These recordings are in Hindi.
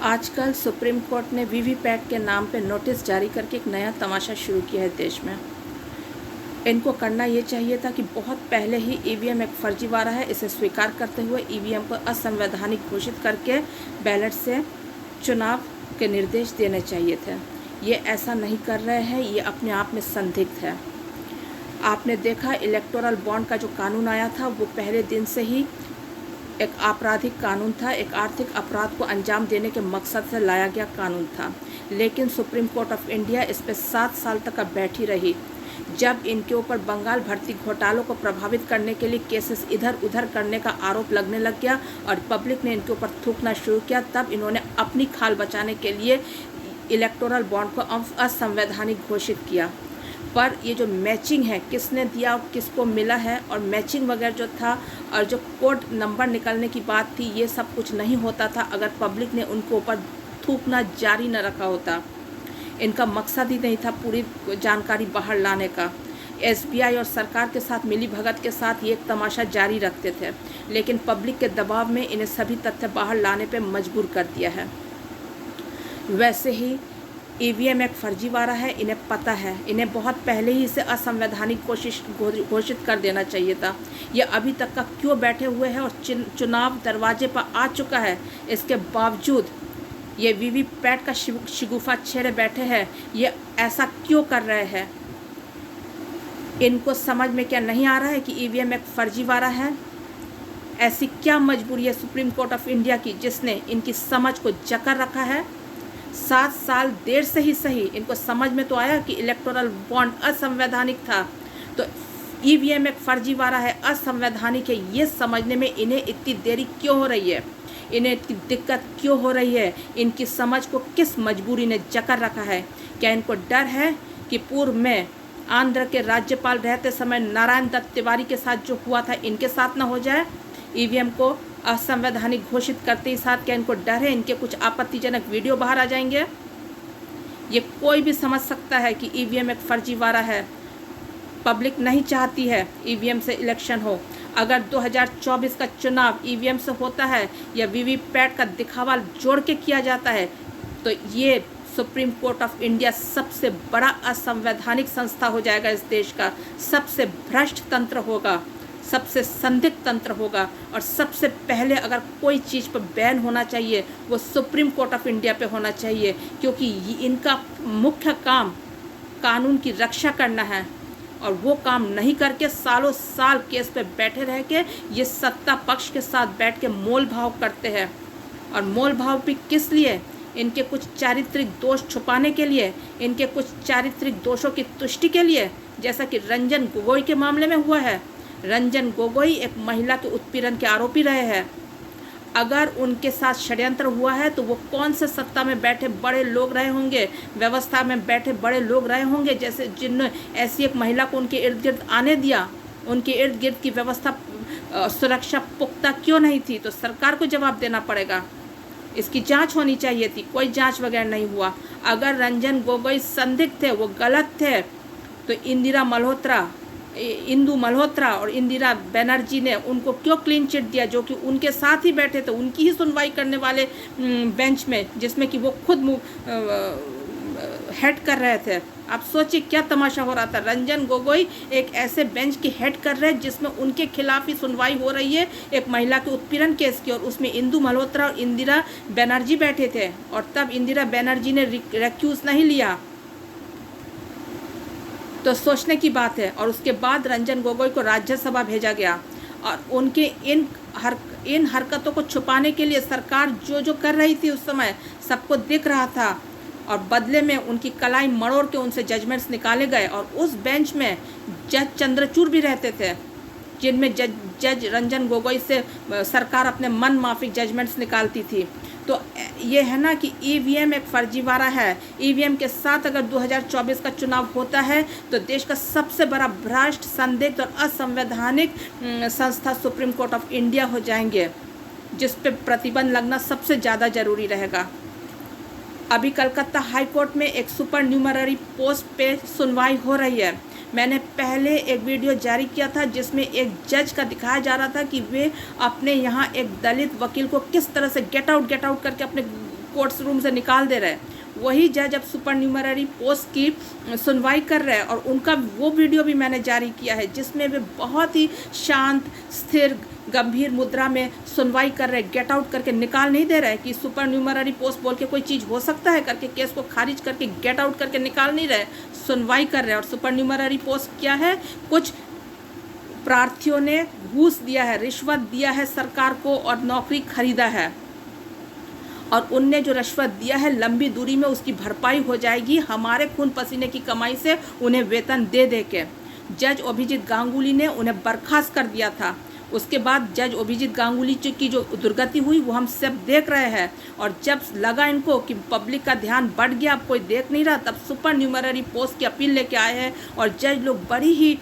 आजकल सुप्रीम कोर्ट ने वीवीपैट के नाम पे नोटिस जारी करके एक नया तमाशा शुरू किया है देश में। इनको करना ये चाहिए था कि बहुत पहले ही ईवीएम एक फर्जीवाड़ा है, इसे स्वीकार करते हुए ईवीएम को असंवैधानिक घोषित करके बैलेट से चुनाव के निर्देश देने चाहिए थे। ये ऐसा नहीं कर रहे हैं, ये अपने आप में संदिग्ध है। आपने देखा इलेक्टोरल बॉन्ड का जो कानून आया था वो पहले दिन से ही एक आपराधिक कानून था, एक आर्थिक अपराध को अंजाम देने के मकसद से लाया गया कानून था। लेकिन सुप्रीम कोर्ट ऑफ इंडिया इस पर 7 साल तक बैठी रही। जब इनके ऊपर बंगाल भर्ती घोटालों को प्रभावित करने के लिए केसेस इधर उधर करने का आरोप लगने लग गया और पब्लिक ने इनके ऊपर थूकना शुरू किया, तब इन्होंने अपनी खाल बचाने के लिए इलेक्टोरल बॉन्ड को असंवैधानिक घोषित किया। पर ये जो मैचिंग है, किसने दिया और किसको मिला है, और मैचिंग वगैरह जो था और जो कोड नंबर निकलने की बात थी, ये सब कुछ नहीं होता था अगर पब्लिक ने उनको ऊपर थूकना जारी न रखा होता। इनका मकसद ही नहीं था पूरी जानकारी बाहर लाने का। एसबीआई और सरकार के साथ मिली भगत के साथ ये एक तमाशा जारी रखते थे, लेकिन पब्लिक के दबाव में इन्हें सभी तथ्य बाहर लाने पे मजबूर कर दिया है। वैसे ही ईवीएम एक फर्जीवाड़ा है, इन्हें पता है। इन्हें बहुत पहले ही इसे असंवैधानिक घोषित कर देना चाहिए था। ये अभी तक का क्यों बैठे हुए हैं और चुनाव दरवाजे पर आ चुका है, इसके बावजूद ये वीवीपैट का शिगुफा छेड़े बैठे हैं। ये ऐसा क्यों कर रहे हैं? इनको समझ में क्या नहीं आ रहा है कि ईवीएम एक फर्जीवाड़ा है? ऐसी क्या मजबूरी है सुप्रीम कोर्ट ऑफ इंडिया की जिसने इनकी समझ को जकड़ रखा है? 7 साल देर से ही सही इनको समझ में तो आया कि इलेक्टोरल बॉन्ड असंवैधानिक था, तो ईवीएम एक फर्जीवाड़ा है, असंवैधानिक है। ये समझने में इन्हें इतनी देरी क्यों हो रही है? इन्हें इतनी दिक्कत क्यों हो रही है? इनकी समझ को किस मजबूरी ने जकड़ रखा है? क्या इनको डर है कि पूर्व में आंध्र के राज्यपाल रहते समय नारायण दत्त तिवारी के साथ जो हुआ था इनके साथ ना हो जाए? ईवीएम को असंवैधानिक घोषित करते ही साथ क्या इनको डर है इनके कुछ आपत्तिजनक वीडियो बाहर आ जाएंगे? ये कोई भी समझ सकता है कि ईवीएम एक फर्जीवाड़ा है। पब्लिक नहीं चाहती है ईवीएम से इलेक्शन हो। अगर 2024 का चुनाव ईवीएम से होता है या वीवीपैट का दिखावा जोड़ के किया जाता है, तो ये सुप्रीम कोर्ट ऑफ इंडिया सबसे बड़ा असंवैधानिक संस्था हो जाएगा। इस देश का सबसे भ्रष्ट तंत्र होगा, सबसे संदिग्ध तंत्र होगा, और सबसे पहले अगर कोई चीज़ पर बैन होना चाहिए वो सुप्रीम कोर्ट ऑफ इंडिया पे होना चाहिए, क्योंकि इनका मुख्य काम कानून की रक्षा करना है और वो काम नहीं करके सालों साल केस पे बैठे रह के ये सत्ता पक्ष के साथ बैठ के मोल भाव करते हैं। और मोल भाव भी किस लिए? इनके कुछ चारित्रिक दोष छुपाने के लिए, इनके कुछ चारित्रिक दोषों की तुष्टि के लिए, जैसा कि रंजन गोगोई के मामले में हुआ है। रंजन गोगोई एक महिला के उत्पीड़न के आरोपी रहे हैं। अगर उनके साथ षड्यंत्र हुआ है तो वो कौन से सत्ता में बैठे बड़े लोग रहे होंगे, व्यवस्था में बैठे बड़े लोग रहे होंगे, जैसे जिन्होंने ऐसी एक महिला को उनके इर्द गिर्द आने दिया? उनके इर्द गिर्द की व्यवस्था सुरक्षा पुख्ता क्यों नहीं थी? तो सरकार को जवाब देना पड़ेगा। इसकी जांच होनी चाहिए थी, कोई जांच वगैरह नहीं हुआ। अगर रंजन गोगोई संदिग्ध थे, वो गलत थे, तो इंदु मल्होत्रा और इंदिरा बनर्जी ने उनको क्यों क्लीन चिट दिया, जो कि उनके साथ ही बैठे थे, उनकी ही सुनवाई करने वाले बेंच में, जिसमें कि वो खुद हेड कर रहे थे। आप सोचिए क्या तमाशा हो रहा था। रंजन गोगोई एक ऐसे बेंच की हेड कर रहे हैं जिसमें उनके खिलाफ ही सुनवाई हो रही है, एक महिला के उत्पीड़न केस की, और उसमें इंदु मल्होत्रा और इंदिरा बनर्जी बैठे थे, और तब इंदिरा बनर्जी ने रिक्यूज नहीं लिया। तो सोचने की बात है। और उसके बाद रंजन गोगोई को राज्यसभा भेजा गया, और उनके इन हरकतों को छुपाने के लिए सरकार जो कर रही थी उस समय सबको दिख रहा था, और बदले में उनकी कलाई मरोड़ के उनसे जजमेंट्स निकाले गए। और उस बेंच में जज चंद्रचूड़ भी रहते थे, जिनमें जज रंजन गोगोई से सरकार अपने मन माफिक जजमेंट्स निकालती थी। तो ये है ना कि ईवीएम एक फर्जीवाड़ा है। ईवीएम के साथ अगर 2024 का चुनाव होता है तो देश का सबसे बड़ा भ्रष्ट, संदिग्ध और असंवैधानिक संस्था सुप्रीम कोर्ट ऑफ इंडिया हो जाएंगे, जिस पे प्रतिबंध लगना सबसे ज़्यादा ज़रूरी रहेगा। अभी कलकत्ता हाई कोर्ट में एक सुपर न्यूमररी पोस्ट पे सुनवाई हो रही है। मैंने पहले एक वीडियो जारी किया था जिसमें एक जज का दिखाया जा रहा था कि वे अपने यहाँ एक दलित वकील को किस तरह से गेट आउट करके अपने कोर्ट्स रूम से निकाल दे रहे हैं। वही जज अब सुपर न्यूमररी पोस्ट की सुनवाई कर रहे हैं और उनका वो वीडियो भी मैंने जारी किया है जिसमें वे बहुत ही शांत, स्थिर, गंभीर मुद्रा में सुनवाई कर रहे हैं। गेट आउट करके निकाल नहीं दे रहे हैं कि सुपर न्यूमररी पोस्ट बोल के कोई चीज़ हो सकता है करके केस को खारिज करके गेट आउट करके निकाल नहीं रहे, सुनवाई कर रहे हैं। और सुपर न्यूमररी पोस्ट क्या है? कुछ प्रार्थियों ने घूस दिया है, रिश्वत दिया है सरकार को और नौकरी खरीदा है, और उनने जो रिश्वत दिया है लंबी दूरी में उसकी भरपाई हो जाएगी हमारे खून पसीने की कमाई से उन्हें वेतन दे दे के। जज अभिजीत गांगुली ने उन्हें बर्खास्त कर दिया था। उसके बाद जज अभिजीत गांगुली की जो दुर्गति हुई वो हम सब देख रहे हैं, और जब लगा इनको कि पब्लिक का ध्यान बढ़ गया, अब कोई देख नहीं रहा, तब सुपर न्यूमररी पोस्ट की अपील लेके आए हैं। और जज लोग बड़ी ही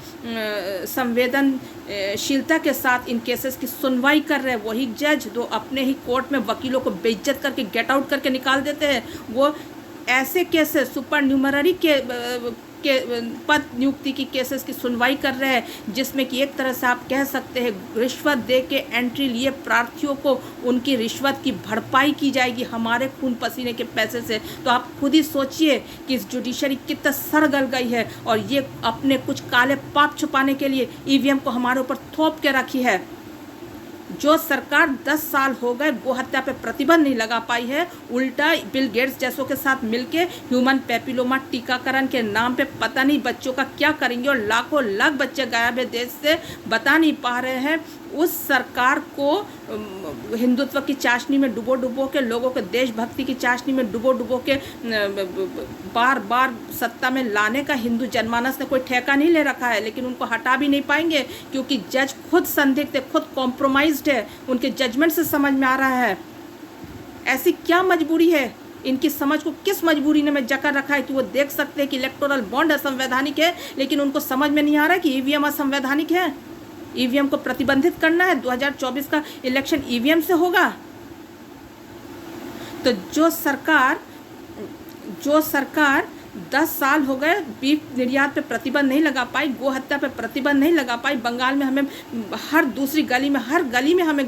संवेदनशीलता के साथ इन केसेस की सुनवाई कर रहे हैं। वही जज जो अपने ही कोर्ट में वकीलों को बेइज्जत करके गेट आउट करके निकाल देते हैं, वो ऐसे केसेस सुपर न्यूमररी के पद नियुक्ति की केसेस की सुनवाई कर रहे हैं जिसमें कि एक तरह से आप कह सकते हैं रिश्वत दे के एंट्री लिए प्रार्थियों को उनकी रिश्वत की भरपाई की जाएगी हमारे खून पसीने के पैसे से। तो आप खुद ही सोचिए कि इस जुडिशरी कितना सर गल गई है, और ये अपने कुछ काले पाप छुपाने के लिए ईवीएम को हमारे ऊपर थोप के रखी है। जो सरकार 10 साल हो गए गोहत्या पे प्रतिबंध नहीं लगा पाई है, उल्टा बिल गेट्स जैसों के साथ मिलके ह्यूमन पेपिलोमा टीकाकरण के नाम पे पता नहीं बच्चों का क्या करेंगे, और लाखों लाख बच्चे गायब है देश से, बता नहीं पा रहे हैं। उस सरकार को हिंदुत्व की चाशनी में डुबो के, लोगों के देशभक्ति की चाशनी में डुबो के बार बार सत्ता में लाने का हिंदू जनमानस ने कोई ठेका नहीं ले रखा है, लेकिन उनको हटा भी नहीं पाएंगे क्योंकि जज खुद संदिग्ध है, खुद कॉम्प्रोमाइज्ड है, उनके जजमेंट से समझ में आ रहा है। ऐसी क्या मजबूरी है, इनकी समझ को किस मजबूरी ने में जकड़ रखा है कि वो देख सकते हैं कि इलेक्टोरल बॉन्ड असंवैधानिक है, लेकिन उनको समझ में नहीं आ रहा है कि ईवीएम असंवैधानिक है। ईवीएम को प्रतिबंधित करना है, 2024 का इलेक्शन ईवीएम से होगा। तो जो सरकार 10 साल हो गए बीफ निर्यात पे प्रतिबंध नहीं लगा पाई, गो हत्या पे प्रतिबंध नहीं लगा पाई। बंगाल में हमें हर दूसरी गली में, हर गली में हमें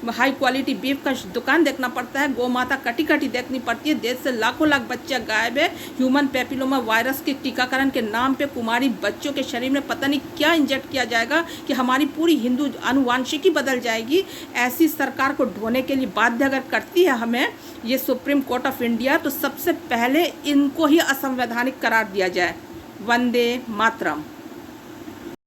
हाई क्वालिटी बीफ का दुकान देखना पड़ता है, गौ माता कटी देखनी पड़ती है। देश से लाखों लाख बच्चे गायब है। ह्यूमन पेपिलोमा वायरस के टीकाकरण के नाम पे कुमारी बच्चों के शरीर में पता नहीं क्या इंजेक्ट किया जाएगा कि हमारी पूरी हिंदू आनुवांशिकी बदल जाएगी। ऐसी सरकार को ढोने के लिए बाध्य अगर करती है हमें ये सुप्रीम कोर्ट ऑफ इंडिया, तो सबसे पहले इनको ही असंवैधानिक करार दिया जाए। वंदे मातरम।